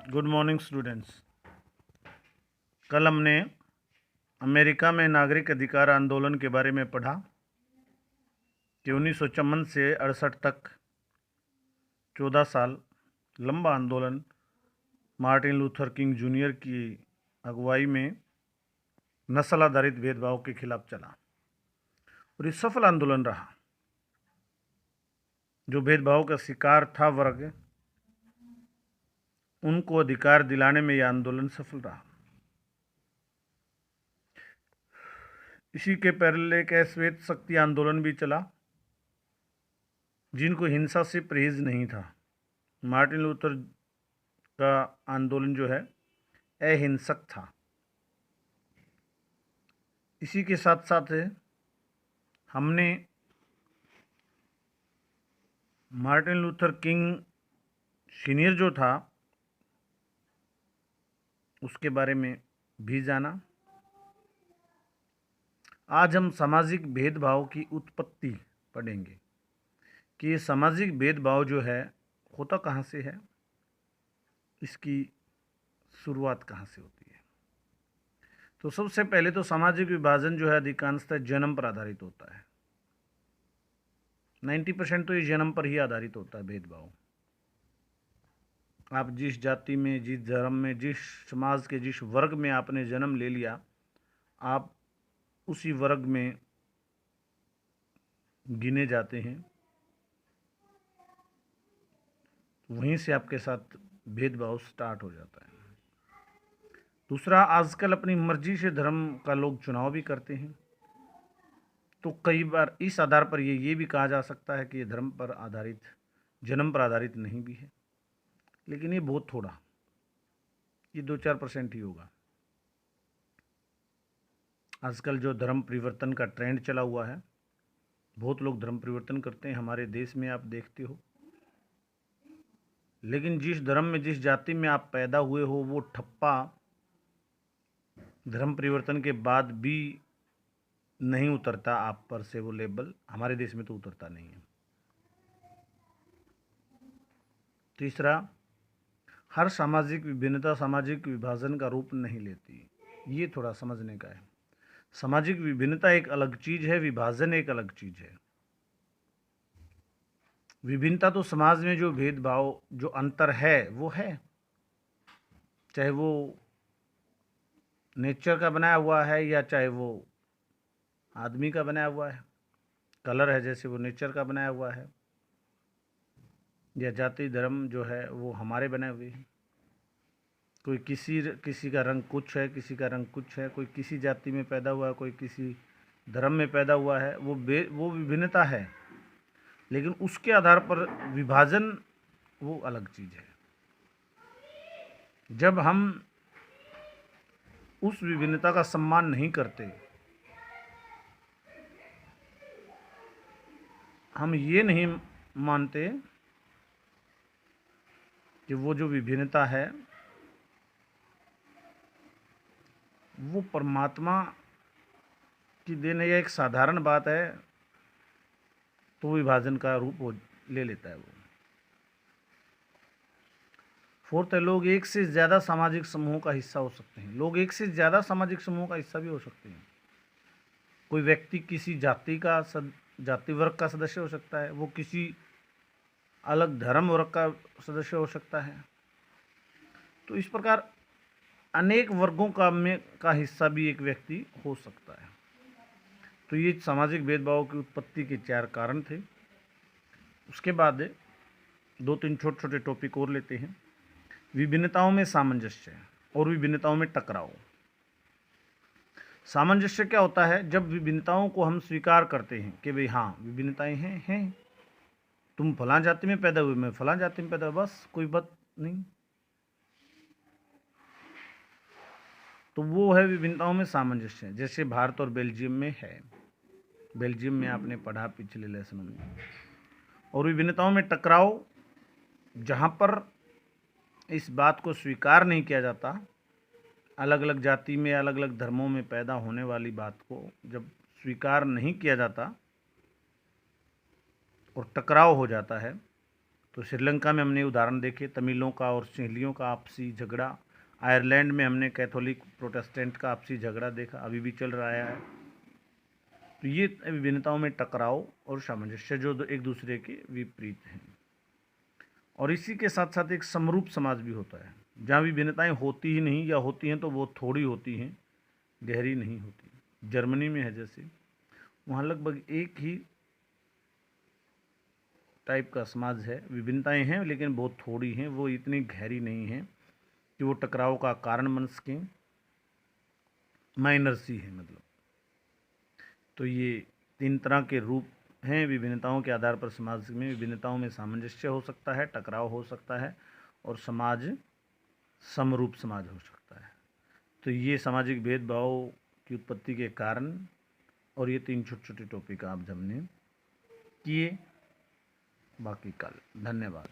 Good morning students. कल हमने America में नागरिक अधिकार आंदोलन के बारे में पढ़ा कि 1954 से 68 तक 14 साल लंबा आंदोलन मार्टिन लूथर किंग जूनियर की अगुवाई में नस्ल आधारित भेदभाव के खिलाफ चला और ये सफल आंदोलन रहा। जो भेदभाव का शिकार था वर्ग, उनको अधिकार दिलाने में यह आंदोलन सफल रहा। इसी के पहले एक श्वेत शक्ति आंदोलन भी चला, जिनको हिंसा से परहेज नहीं था। मार्टिन लूथर का आंदोलन जो है अहिंसक था। इसी के साथ साथ हमने मार्टिन लूथर किंग सीनियर जो था उसके बारे में भी जाना। आज हम सामाजिक भेदभाव की उत्पत्ति पढ़ेंगे कि ये सामाजिक भेदभाव जो है होता कहाँ से है, इसकी शुरुआत कहाँ से होती है। तो सबसे पहले तो सामाजिक विभाजन जो है अधिकांशतः जन्म पर आधारित होता है। 90% तो ये जन्म पर ही आधारित होता है भेदभाव। आप जिस जाति में, जिस धर्म में, जिस समाज के जिस वर्ग में आपने जन्म ले लिया, आप उसी वर्ग में गिने जाते हैं। वहीं से आपके साथ भेदभाव स्टार्ट हो जाता है। दूसरा, आजकल अपनी मर्जी से धर्म का लोग चुनाव भी करते हैं। तो कई बार इस आधार पर ये भी कहा जा सकता है कि ये धर्म पर आधारित, जन्म पर आधारित नहीं भी है, लेकिन ये बहुत थोड़ा, ये 2-4% ही होगा। आजकल जो धर्म परिवर्तन का ट्रेंड चला हुआ है, बहुत लोग धर्म परिवर्तन करते हैं, हमारे देश में आप देखते हो। लेकिन जिस धर्म में, जिस जाति में आप पैदा हुए हो, वो ठप्पा धर्म परिवर्तन के बाद भी नहीं उतरता आप पर से, वो लेबल हमारे देश में तो उतरता नहीं है। तीसरा, हर सामाजिक विभिन्नता सामाजिक विभाजन का रूप नहीं लेती, ये थोड़ा समझने का है। सामाजिक विभिन्नता एक अलग चीज है, विभाजन एक अलग चीज है। विभिन्नता तो समाज में जो भेदभाव, जो अंतर है वो है, चाहे वो नेचर का बनाया हुआ है या चाहे वो आदमी का बनाया हुआ है। कलर है जैसे वो नेचर का बनाया हुआ है, या जाति धर्म जो है वो हमारे बने हुए हैं। कोई किसी का रंग कुछ है, किसी का रंग कुछ है, कोई किसी जाति में पैदा हुआ है, कोई किसी धर्म में पैदा हुआ है, वो विभिन्नता है। लेकिन उसके आधार पर विभाजन वो अलग चीज़ है। जब हम उस विभिन्नता का सम्मान नहीं करते, हम ये नहीं मानते कि वो जो विभिन्नता है वो परमात्मा की देन है या एक साधारण बात है, तो विभाजन का रूप ले लेता है वो। फोर्थ है, लोग एक से ज़्यादा सामाजिक समूहों का हिस्सा हो सकते हैं। लोग एक से ज़्यादा सामाजिक समूहों का हिस्सा भी हो सकते हैं। कोई व्यक्ति किसी जाति वर्ग का सदस्य हो सकता है, वो किसी अलग धर्म वर्ग का सदस्य हो सकता है। तो इस प्रकार अनेक वर्गों का हिस्सा भी एक व्यक्ति हो सकता है। तो ये सामाजिक भेदभाव की उत्पत्ति के 4 कारण थे। उसके बाद 2-3 छोटे छोटे टॉपिक और लेते हैं। विभिन्नताओं में सामंजस्य और विभिन्नताओं में टकराव। सामंजस्य क्या होता है? जब विभिन्नताओं को हम स्वीकार करते हैं कि भाई हाँ, विभिन्नताएं हैं, तुम फलां जाति में पैदा हुए, मैं फलां जाति में पैदा हुआ, बस कोई बात नहीं। तो वो है विभिन्नताओं में सामंजस्य, जैसे भारत और बेल्जियम में है। बेल्जियम में आपने पढ़ा पिछले लेसन में। और विभिन्नताओं में टकराव, जहाँ पर इस बात को स्वीकार नहीं किया जाता, अलग अलग जाति में, अलग अलग धर्मों में पैदा होने वाली बात को जब स्वीकार नहीं किया जाता और टकराव हो जाता है, तो श्रीलंका में हमने उदाहरण देखे तमिलों का और सिंहलियों का आपसी झगड़ा। आयरलैंड में हमने कैथोलिक प्रोटेस्टेंट का आपसी झगड़ा देखा, अभी भी चल रहा है। तो ये विभिन्नताओं में टकराव और सामंजस्य जो एक दूसरे के विपरीत हैं। और इसी के साथ साथ एक समरूप समाज भी होता है, जहाँ विभिन्नताएं होती ही नहीं, या होती हैं तो वो थोड़ी होती हैं, गहरी नहीं होती। जर्मनी में है जैसे, वहाँ लगभग एक ही टाइप का समाज है, विभिन्नताएं हैं लेकिन बहुत थोड़ी हैं, वो इतनी गहरी नहीं हैं कि वो टकराव का कारण बन सकें, माइनर सी है मतलब। तो ये 3 तरह के रूप हैं विभिन्नताओं के आधार पर। समाज में विभिन्नताओं में सामंजस्य हो सकता है, टकराव हो सकता है, और समाज समरूप समाज हो सकता है। तो ये सामाजिक भेदभाव की उत्पत्ति के कारण और ये 3 छोटे छोटे टॉपिक आप हमने किए। बाकी कल। धन्यवाद।